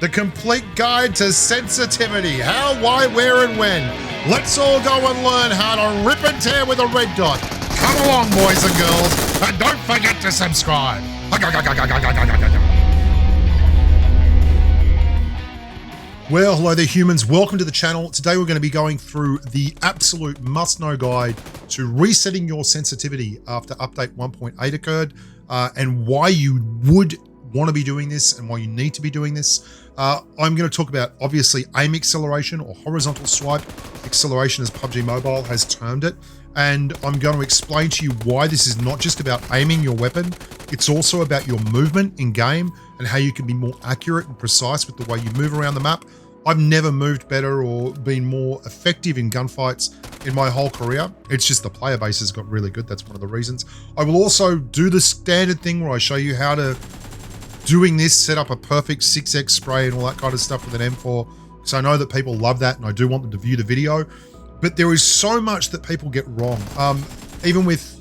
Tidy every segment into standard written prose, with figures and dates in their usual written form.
the complete guide to sensitivity. How, why, where, and when. Let's all go and learn how to rip and tear with a red dot. Come along, boys and girls, and don't forget to subscribe. Well, hello there, humans. Welcome to the channel. Today we're going to be going through the absolute must-know guide to resetting your sensitivity after update 1.8 occurred, and why you would want to be doing this and why you need to be doing this. I'm going to talk about, obviously, aim acceleration, or horizontal swipe acceleration as Pubg Mobile has termed it. And I'm going to explain to you why this is not just about aiming your weapon, it's also about your movement in game and how you can be more accurate and precise with the way you move around the map. I've never moved better or been more effective in gunfights in my whole career. It's just the player base has got really good. That's one of the reasons. I will also do the standard thing where I show you how to, doing this, set up a perfect 6x spray and all that kind of stuff with an M4. So I know that people love that and I do want them to view the video. But there is so much that people get wrong, even with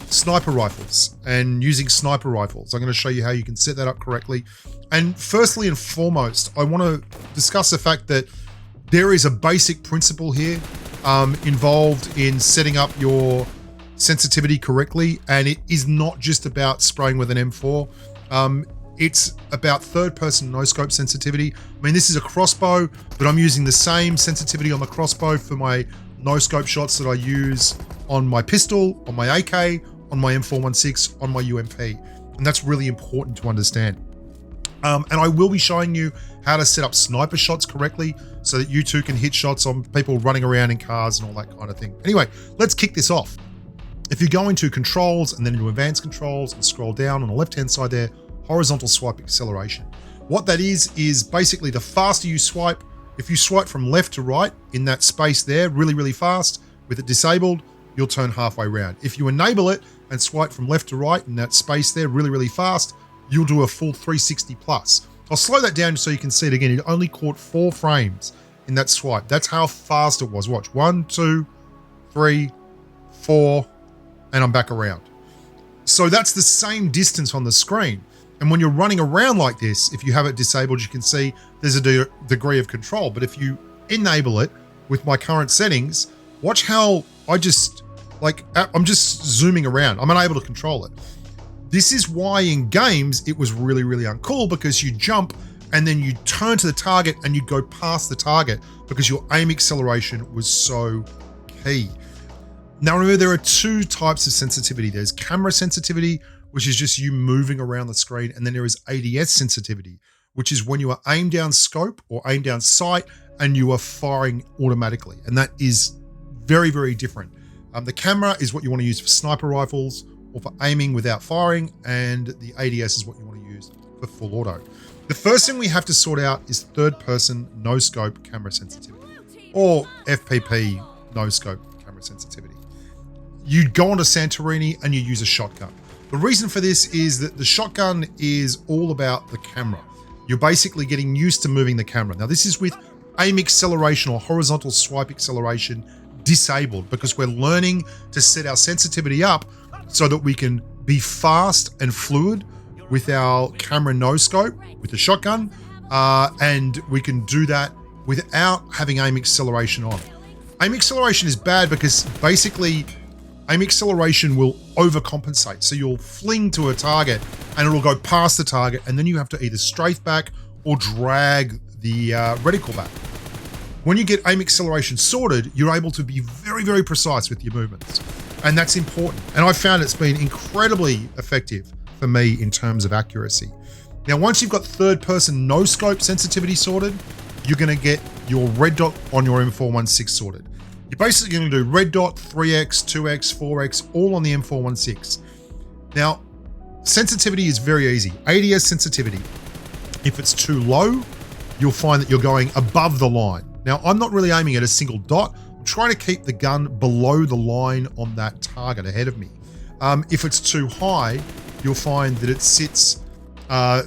sniper rifles and using sniper rifles. I'm going to show you how you can set that up correctly. And firstly and foremost, I want to discuss the fact that there is a basic principle here involved in setting up your sensitivity correctly. And it is not just about spraying with an M4. It's about third-person no-scope sensitivity. I mean, this is a crossbow, but I'm using the same sensitivity on the crossbow for my no-scope shots that I use on my pistol, on my AK, on my M416, on my UMP. And that's really important to understand. And I will be showing you how to set up sniper shots correctly so that you too can hit shots on people running around in cars and all that kind of thing. Anyway, let's kick this off. If you go into controls and then into advanced controls and scroll down on the left-hand side there, horizontal swipe acceleration. What that is basically the faster you swipe, if you swipe from left to right in that space there really, really fast, with it disabled, you'll turn halfway around. If you enable it and swipe from left to right in that space there really, really fast, you'll do a full 360 plus. I'll slow that down so you can see it again. It only caught 4 frames in that swipe. That's how fast it was. Watch, 1, 2, 3, 4, and I'm back around. So that's the same distance on the screen. And when you're running around like this, if you have it disabled, you can see there's a degree of control. But if you enable it with my current settings, watch how I'm just zooming around. I'm unable to control it. This is why in games, it was really, really uncool, because you jump and then you turn to the target and you go past the target because your aim acceleration was so key. Now, remember, there are 2 types of sensitivity. There's camera sensitivity, which is just you moving around the screen. And then there is ADS sensitivity, which is when you are aim down scope or aim down sight and you are firing automatically. And that is very, very different. The camera is what you want to use for sniper rifles or for aiming without firing. And the ADS is what you want to use for full auto. The first thing we have to sort out is third person no scope camera sensitivity, or FPP no scope camera sensitivity. You go onto Santorini and you use a shotgun. The reason for this is that the shotgun is all about the camera. You're basically getting used to moving the camera. Now, this is with aim acceleration or horizontal swipe acceleration disabled, because we're learning to set our sensitivity up so that we can be fast and fluid with our camera no scope with the shotgun, and we can do that without having aim acceleration on. Aim acceleration is bad because basically aim acceleration will overcompensate. So you'll fling to a target and it'll go past the target, and then you have to either strafe back or drag the reticle back. When you get aim acceleration sorted, you're able to be very, very precise with your movements. And that's important. And I found it's been incredibly effective for me in terms of accuracy. Now, once you've got third person no scope sensitivity sorted, you're going to get your red dot on your M416 sorted. You're basically going to do red dot, 3x, 2x, 4x, all on the M416. Now, sensitivity is very easy. ADS sensitivity, if it's too low, you'll find that you're going above the line. Now, I'm not really aiming at a single dot. I'm trying to keep the gun below the line on that target ahead of me. If it's too high, you'll find that it sits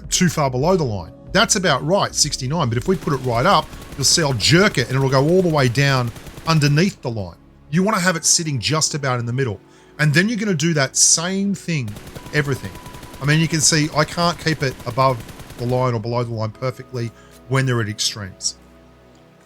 too far below the line. That's about right, 69. But if we put it right up, you'll see I'll jerk it and it'll go all the way down underneath the line. You want to have it sitting just about in the middle. And then you're going to do that same thing for everything. I mean, you can see I can't keep it above the line or below the line perfectly when they're at extremes.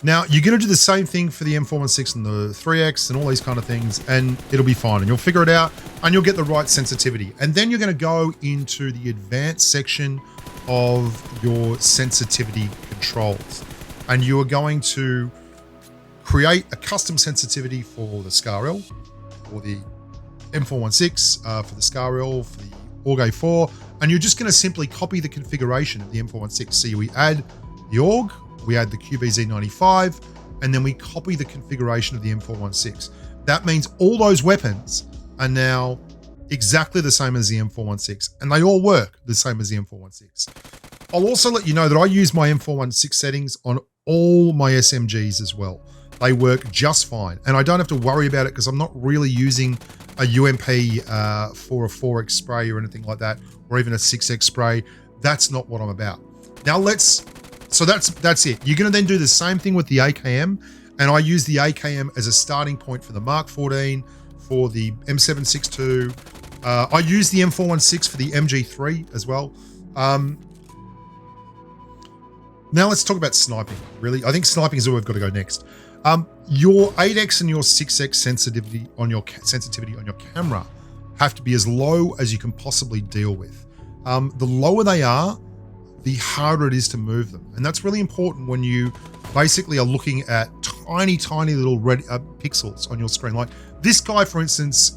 Now, you're going to do the same thing for the M416 and the 3X and all these kind of things, and it'll be fine. And you'll figure it out, and you'll get the right sensitivity. And then you're going to go into the advanced section of your sensitivity controls. And you are going to create a custom sensitivity for the SCAR-L, for the M416, for the SCAR-L, for the AUG A4, and you're just going to simply copy the configuration of the M416. So we add the AUG, we add the QBZ95, and then we copy the configuration of the M416. That means all those weapons are now exactly the same as the M416, and they all work the same as the M416. I'll also let you know that I use my M416 settings on all my SMGs as well. They work just fine, and I don't have to worry about it because I'm not really using a UMP for a 4X spray or anything like that, or even a 6X spray. That's not what I'm about. Now so that's it. You're going to then do the same thing with the AKM, and I use the AKM as a starting point for the Mark 14, for the M762. I use the M416 for the MG3 as well. Now let's talk about sniping, really. I think sniping is where we've got to go next. Your 8X and your 6X sensitivity on your camera have to be as low as you can possibly deal with. The lower they are, the harder it is to move them. And that's really important when you basically are looking at tiny little red pixels on your screen. Like this guy, for instance,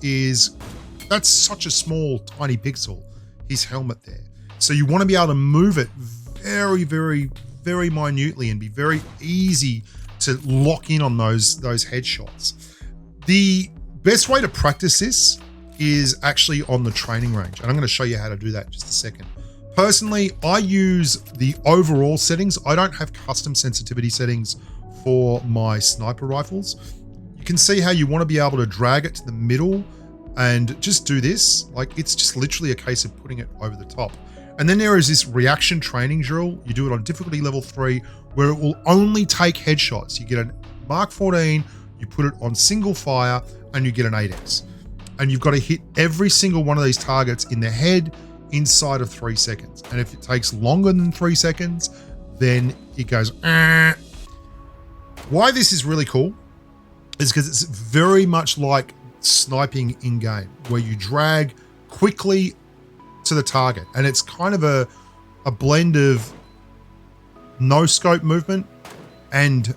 that's such a small, tiny pixel, his helmet there. So you want to be able to move it very, very, very minutely and be very easy to lock in on those headshots. The best way to practice this is actually on the training range. And I'm going to show you how to do that in just a second. Personally, I use the overall settings. I don't have custom sensitivity settings for my sniper rifles. You can see how you want to be able to drag it to the middle and just do this. Like it's just literally a case of putting it over the top. And then there is this reaction training drill. You do it on difficulty level 3, where it will only take headshots. You get a Mark 14, you put it on single fire, and you get an 8X. And you've got to hit every single one of these targets in the head inside of 3 seconds. And if it takes longer than 3 seconds, then it goes, Why this is really cool is because it's very much like sniping in game, where you drag quickly to the target, and it's kind of a blend of no scope movement and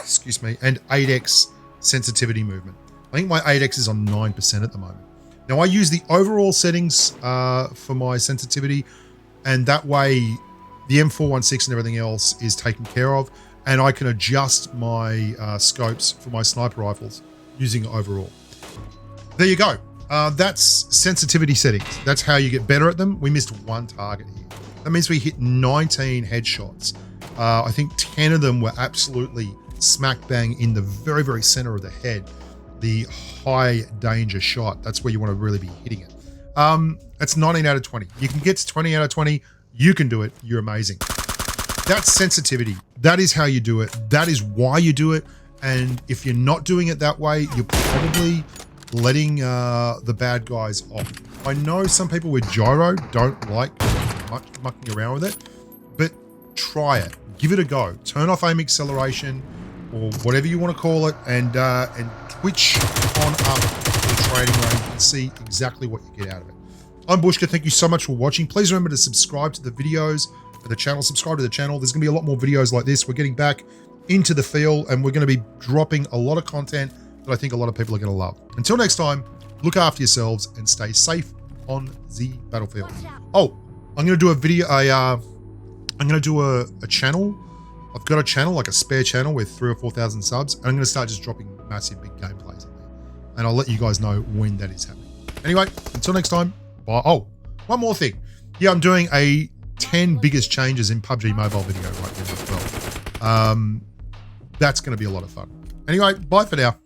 excuse me, and 8X sensitivity movement. I think my 8X is on 9% at the moment. Now I use the overall settings for my sensitivity, and that way the M416 and everything else is taken care of, and I can adjust my scopes for my sniper rifles using overall. There you go. That's sensitivity settings. That's how you get better at them. We missed one target here. That means we hit 19 headshots. I think 10 of them were absolutely smack bang in the very, very center of the head. The high danger shot. That's where you want to really be hitting it. That's 19 out of 20. You can get to 20 out of 20. You can do it. You're amazing. That's sensitivity. That is how you do it. That is why you do it. And if you're not doing it that way, you're probably letting the bad guys off. I know some people with gyro don't like mucking around with it, but try it. Give it a go. Turn off aim acceleration or whatever you want to call it, and twitch on up to the training range and see exactly what you get out of it. I'm Bushka. Thank you so much for watching. Please remember to subscribe to the videos for the channel. Subscribe to the channel. There's going to be a lot more videos like this. We're getting back into the field, and we're going to be dropping a lot of content that I think a lot of people are going to love. Until next time, look after yourselves and stay safe on the battlefield. Oh, I'm going to do a video. I'm going to do a channel. I've got a channel, like a spare channel with 3,000 or 4,000 subs. And I'm going to start just dropping massive big gameplays in there. And I'll let you guys know when that is happening. Anyway, until next time, bye. Oh, one more thing. Yeah, I'm doing a 10 biggest changes in PUBG mobile video right now as well. That's going to be a lot of fun. Anyway, bye for now.